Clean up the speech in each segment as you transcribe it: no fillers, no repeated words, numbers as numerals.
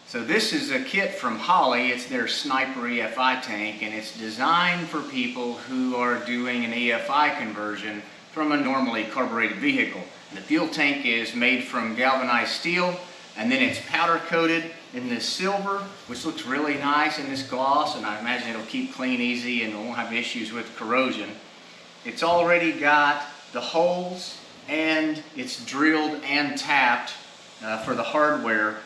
So this is a kit from Holley. It's their Sniper EFI tank, and it's designed for people who are doing an EFI conversion from a normally carbureted vehicle. The fuel tank is made from galvanized steel, and then it's powder coated in this silver, which looks really nice in this gloss, and I imagine it'll keep clean easy and it won't have issues with corrosion. It's already got the holes, and it's drilled and tapped for the hardware.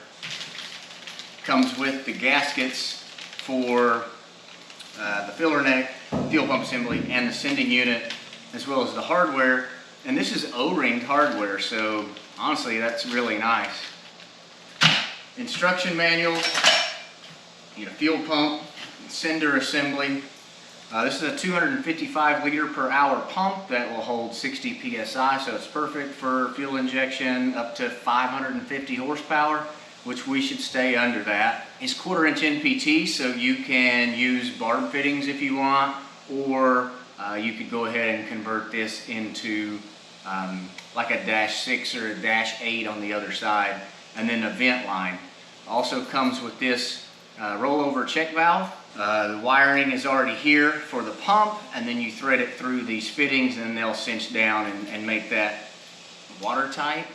Comes with the gaskets for the filler neck, fuel pump assembly, and the sending unit, as well as the hardware. And this is O-ringed hardware, so honestly that's really nice. Instruction manual, fuel pump, sender assembly. This is a 255 liter per hour pump that will hold 60 psi, so it's perfect for fuel injection up to 550 horsepower, which we should stay under that. It's 1/4 inch NPT, so you can use barb fittings if you want, or you could go ahead and convert this into like a -6 or a -8 on the other side, and then a vent line. Also comes with this rollover check valve. The wiring is already here for the pump, and then you thread it through these fittings and they'll cinch down and make that watertight,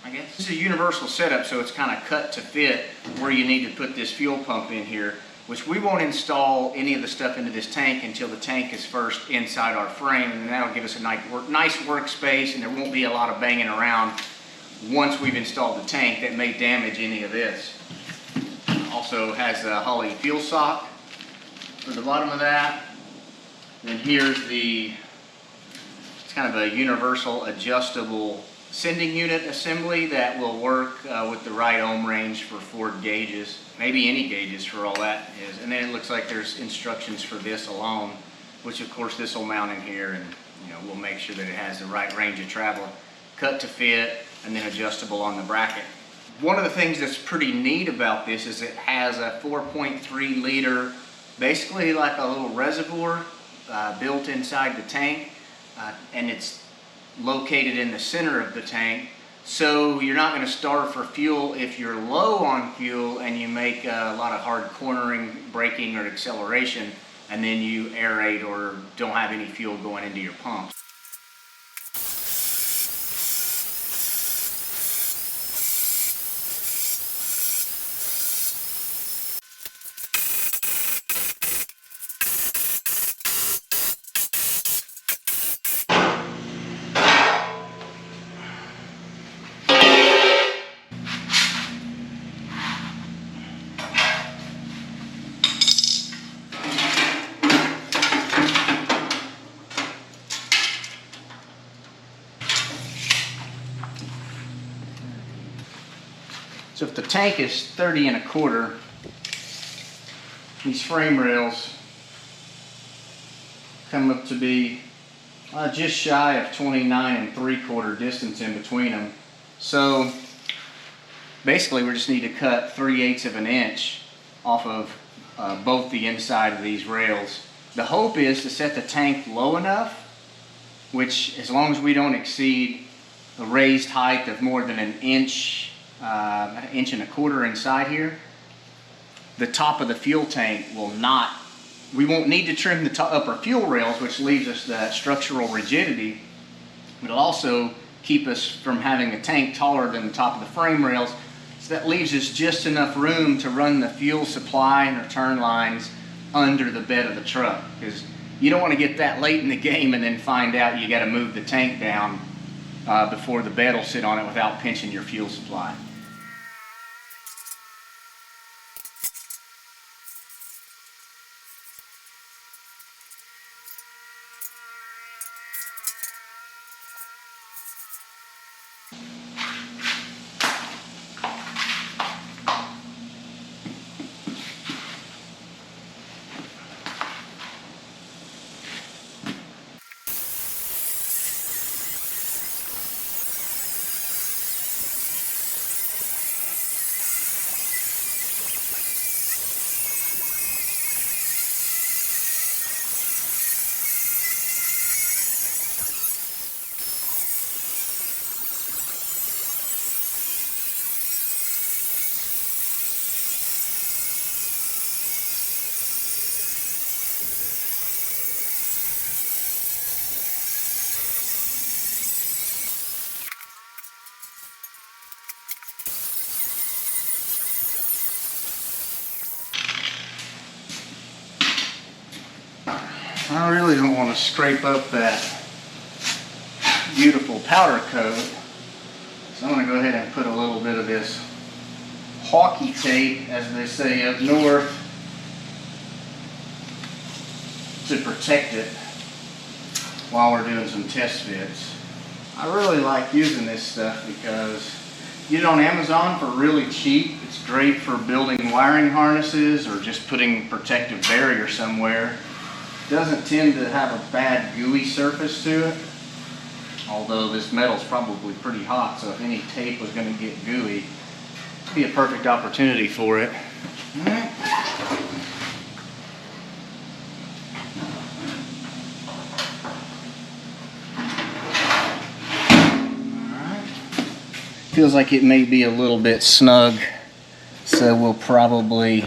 I guess. This is a universal setup, so it's kind of cut to fit where you need to put this fuel pump in here, which we won't install any of the stuff into this tank until the tank is first inside our frame, and that'll give us a nice workspace, and there won't be a lot of banging around once we've installed the tank that may damage any of this. Also has a Holley fuel sock for the bottom of that. Then here's it's kind of a universal adjustable sending unit assembly that will work with the right ohm range for Ford gauges, maybe any gauges for all that is. And then it looks like there's instructions for this alone, which of course this will mount in here, and we'll make sure that it has the right range of travel, cut to fit, and then adjustable on the bracket. One of the things that's pretty neat about this is it has a 4.3 liter, basically like a little reservoir built inside the tank, and it's located in the center of the tank, so you're not going to starve for fuel if you're low on fuel and you make a lot of hard cornering, braking, or acceleration, and then you aerate or don't have any fuel going into your pumps. So if the tank is 30 1/4, these frame rails come up to be just shy of 29 3/4 distance in between them. So basically we just need to cut 3/8 of an inch off of both the inside of these rails. The hope is to set the tank low enough, which as long as we don't exceed a raised height of more than an inch 1.25 inside here, the top of the fuel tank we won't need to trim the upper fuel rails, which leaves us that structural rigidity, but it'll also keep us from having a tank taller than the top of the frame rails. So that leaves us just enough room to run the fuel supply and return lines under the bed of the truck, because you don't want to get that late in the game and then find out you got to move the tank down before the bed will sit on it without pinching your fuel supply. I really don't want to scrape up that beautiful powder coat. So I'm going to go ahead and put a little bit of this hockey tape, as they say up north, to protect it while we're doing some test fits. I really like using this stuff because you get it on Amazon for really cheap. It's great for building wiring harnesses or just putting protective barrier somewhere. It doesn't tend to have a bad gooey surface to it, although this metal's probably pretty hot, so if any tape was going to get gooey, it'd be a perfect opportunity for it. All right. Feels like it may be a little bit snug, so we'll probably,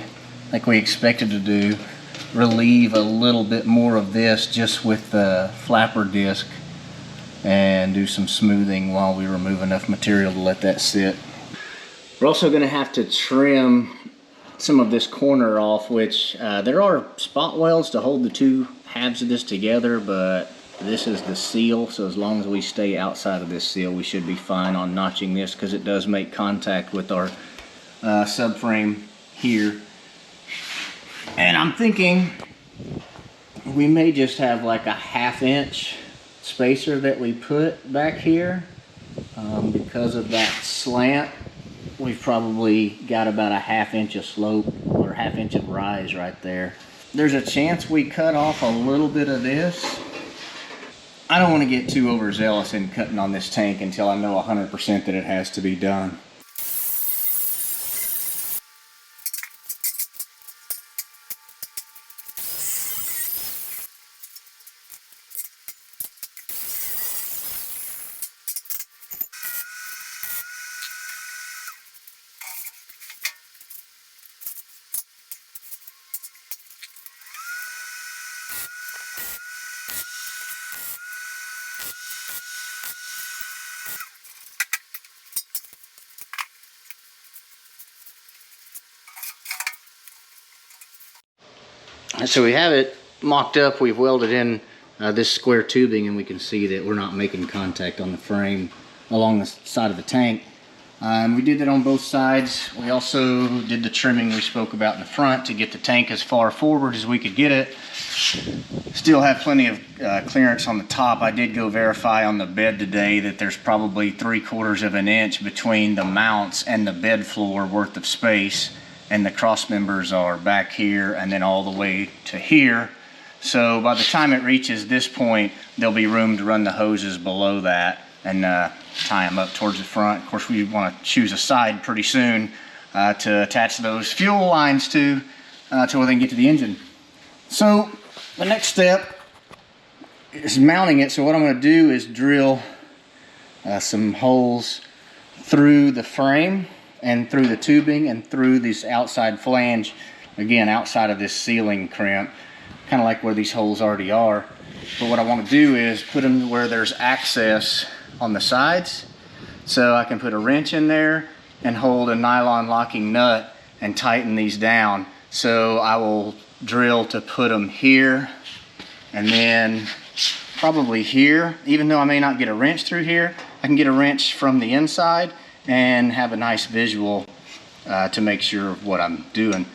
like we expected to do, relieve a little bit more of this just with the flapper disc and do some smoothing while we remove enough material to let that sit. We're also going to have to trim some of this corner off, which there are spot welds to hold the two halves of this together, but this is the seal, so as long as we stay outside of this seal, we should be fine on notching this, because it does make contact with our subframe here. And I'm thinking we may just have like a 1/2 inch spacer that we put back here. Because of that slant, we've probably got about a 1/2 inch of slope or 1/2 inch of rise right there. There's a chance we cut off a little bit of this. I don't want to get too overzealous in cutting on this tank until I know 100% that it has to be done. So we have it mocked up. We've welded in this square tubing, and we can see that we're not making contact on the frame along the side of the tank. We did that on both sides. We also did the trimming we spoke about in the front to get the tank as far forward as we could get it. Still have plenty of clearance on the top. I did go verify on the bed today that there's probably 3/4 of an inch between the mounts and the bed floor worth of space, and the cross members are back here and then all the way to here. So by the time it reaches this point, there'll be room to run the hoses below that and tie them up towards the front. Of course, we want to choose a side pretty soon to attach those fuel lines to till they can get to the engine. So the next step is mounting it. So what I'm going to do is drill some holes through the frame and through the tubing and through this outside flange, again outside of this sealing crimp, kind of like where these holes already are. But what I want to do is put them where there's access on the sides, so I can put a wrench in there and hold a nylon locking nut and tighten these down. So I will drill to put them here and then probably here. Even though I may not get a wrench through here, I can get a wrench from the inside and have a nice visual to make sure of what I'm doing.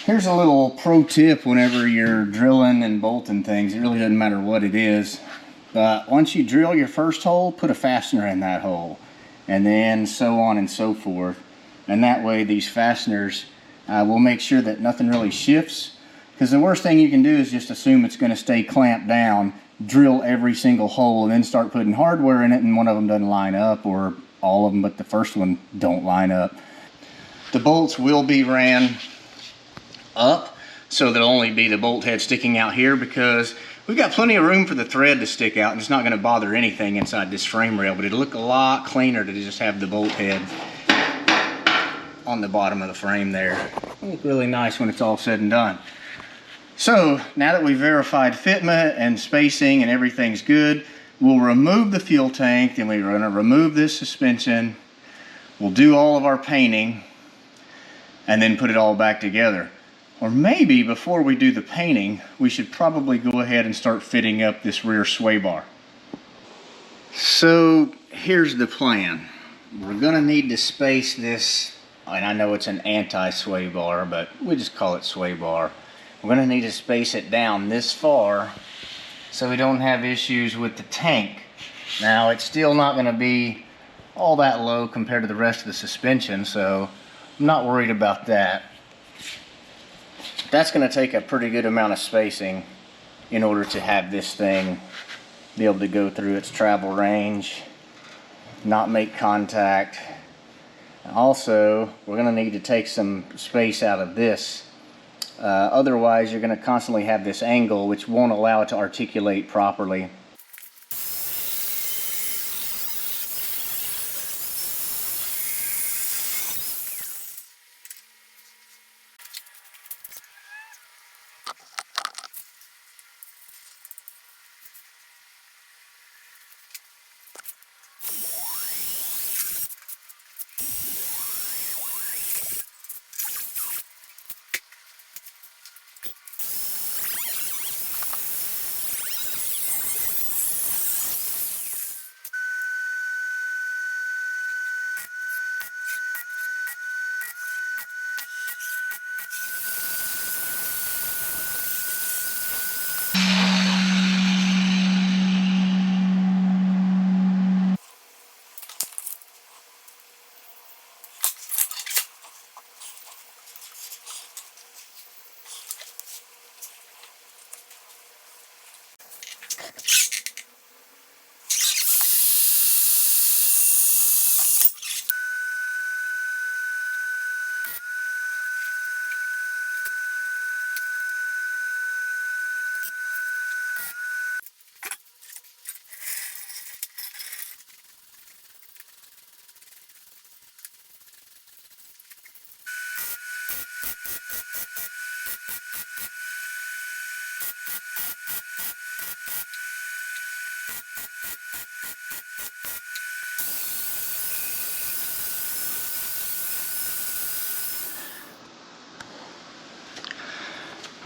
Here's a little pro tip whenever you're drilling and bolting things. It really doesn't matter what it is. But once you drill your first hole, put a fastener in that hole. And then so on and so forth. And that way these fasteners will make sure that nothing really shifts. Because the worst thing you can do is just assume it's going to stay clamped down, drill every single hole, and then start putting hardware in it and one of them doesn't line up, or all of them but the first one don't line up. The bolts will be ran up, so there'll only be the bolt head sticking out here, because we've got plenty of room for the thread to stick out and it's not going to bother anything inside this frame rail, but it'll look a lot cleaner to just have the bolt head on the bottom of the frame there. look really nice when it's all said and done. So now that we've verified fitment and spacing and everything's good, we'll remove the fuel tank, and we're going to remove this suspension. We'll do all of our painting and then put it all back together. Or maybe before we do the painting, we should probably go ahead and start fitting up this rear sway bar. So here's the plan. We're going to need to space this, and I know it's an anti-sway bar, but we just call it sway bar. We're going to need to space it down this far so we don't have issues with the tank. Now, it's still not going to be all that low compared to the rest of the suspension, so I'm not worried about that. That's going to take a pretty good amount of spacing in order to have this thing be able to go through its travel range, not make contact. Also, we're going to need to take some space out of this. Otherwise, you're going to constantly have this angle which won't allow it to articulate properly.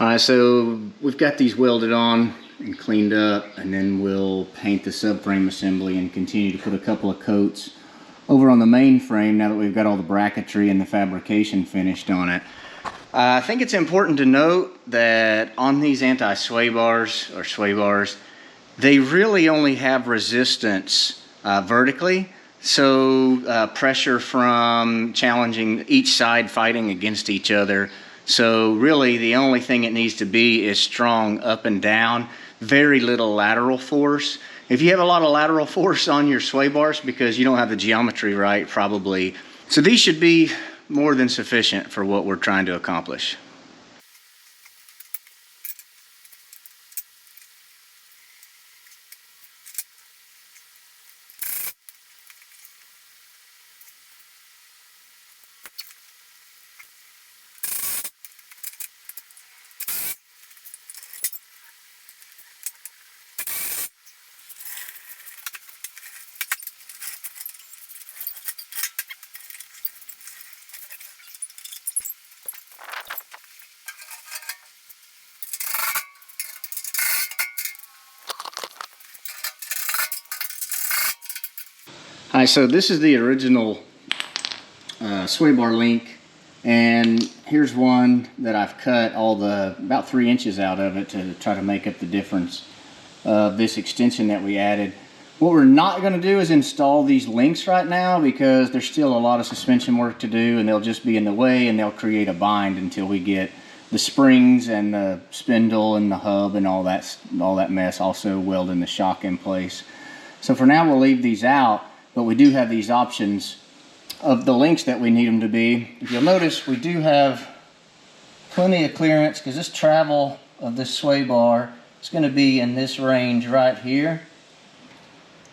Alright, so we've got these welded on and cleaned up, and then we'll paint the subframe assembly and continue to put a couple of coats over on the main frame now that we've got all the bracketry and the fabrication finished on it. I think it's important to note that on these anti-sway bars, or sway bars, they really only have resistance vertically. So pressure from challenging each side fighting against each other. So really the only thing it needs to be is strong up and down, very little lateral force. If you have a lot of lateral force on your sway bars because you don't have the geometry right, probably. So these should be more than sufficient for what we're trying to accomplish. Alright, so this is the original sway bar link, and here's one that I've cut about 3 inches out of it to try to make up the difference of this extension that we added. What we're not going to do is install these links right now because there's still a lot of suspension work to do, and they'll just be in the way and they'll create a bind until we get the springs and the spindle and the hub and all that mess also welding the shock in place. So for now we'll leave these out. But we do have these options of the links that we need them to be. If you'll notice, we do have plenty of clearance because this travel of this sway bar is going to be in this range right here.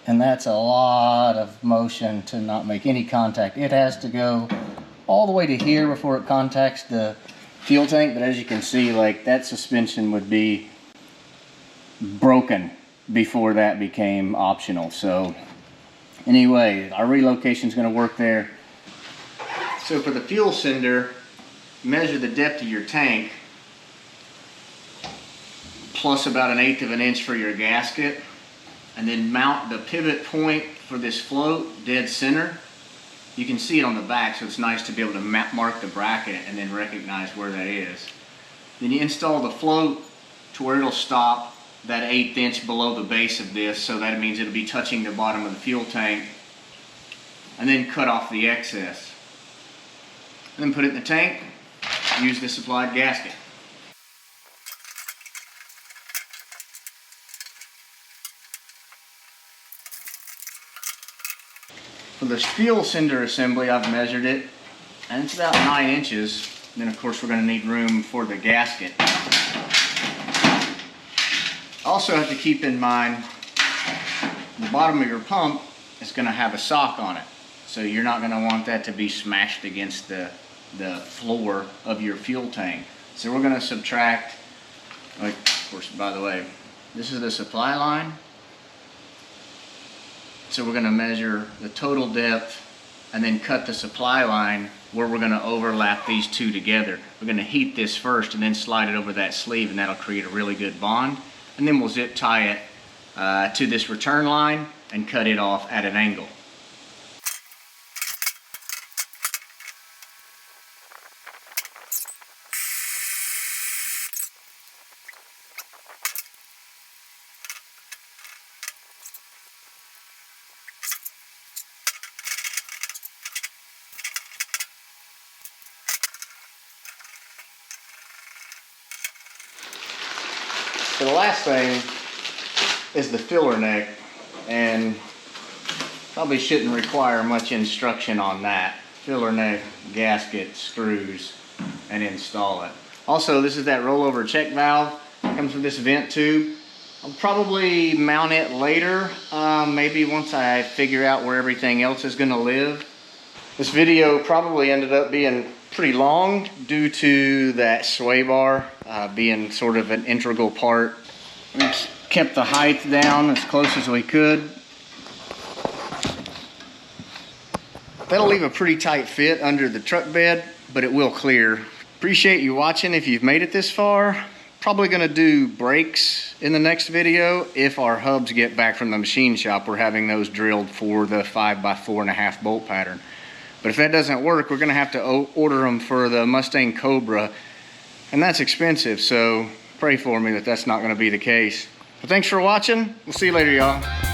And that's a lot of motion to not make any contact. It has to go all the way to here before it contacts the fuel tank, but as you can see, like, that suspension would be broken before that became optional. So anyway, our relocation is going to work there. So for the fuel sender, measure the depth of your tank plus about 1/8 of an inch for your gasket, and then mount the pivot point for this float dead center. You can see it on the back, so it's nice to be able to mark the bracket and then recognize where that is. Then you install the float to where it'll stop that 1/8 inch below the base of this, so that means it'll be touching the bottom of the fuel tank, and then cut off the excess. And then put it in the tank, use the supplied gasket. For the fuel sender assembly, I've measured it, and it's about 9 inches. Then of course we're going to need room for the gasket. Also have to keep in mind the bottom of your pump is going to have a sock on it, so you're not going to want that to be smashed against the floor of your fuel tank. So we're going to subtract, like, of course, by the way, this is the supply line. So we're going to measure the total depth and then cut the supply line where we're going to overlap these two together. We're going to heat this first and then slide it over that sleeve, and that'll create a really good bond. And then we'll zip tie it to this return line and cut it off at an angle. So the last thing is the filler neck, and probably shouldn't require much instruction on that. Filler neck, gasket, screws, and install it. Also, this is that rollover check valve. It comes with this vent tube. I'll probably mount it later, maybe once I figure out where everything else is going to live. This video probably ended up being pretty long due to that sway bar being sort of an integral part. We just kept the height down as close as we could. That'll leave a pretty tight fit under the truck bed, but it will clear. Appreciate you watching if you've made it this far. Probably gonna do brakes in the next video. If our hubs get back from the machine shop, we're having those drilled for the 5x4.5 bolt pattern. But if that doesn't work, we're gonna have to order them for the Mustang Cobra, and that's expensive, so pray for me that that's not gonna be the case. But thanks for watching. We'll see you later, y'all.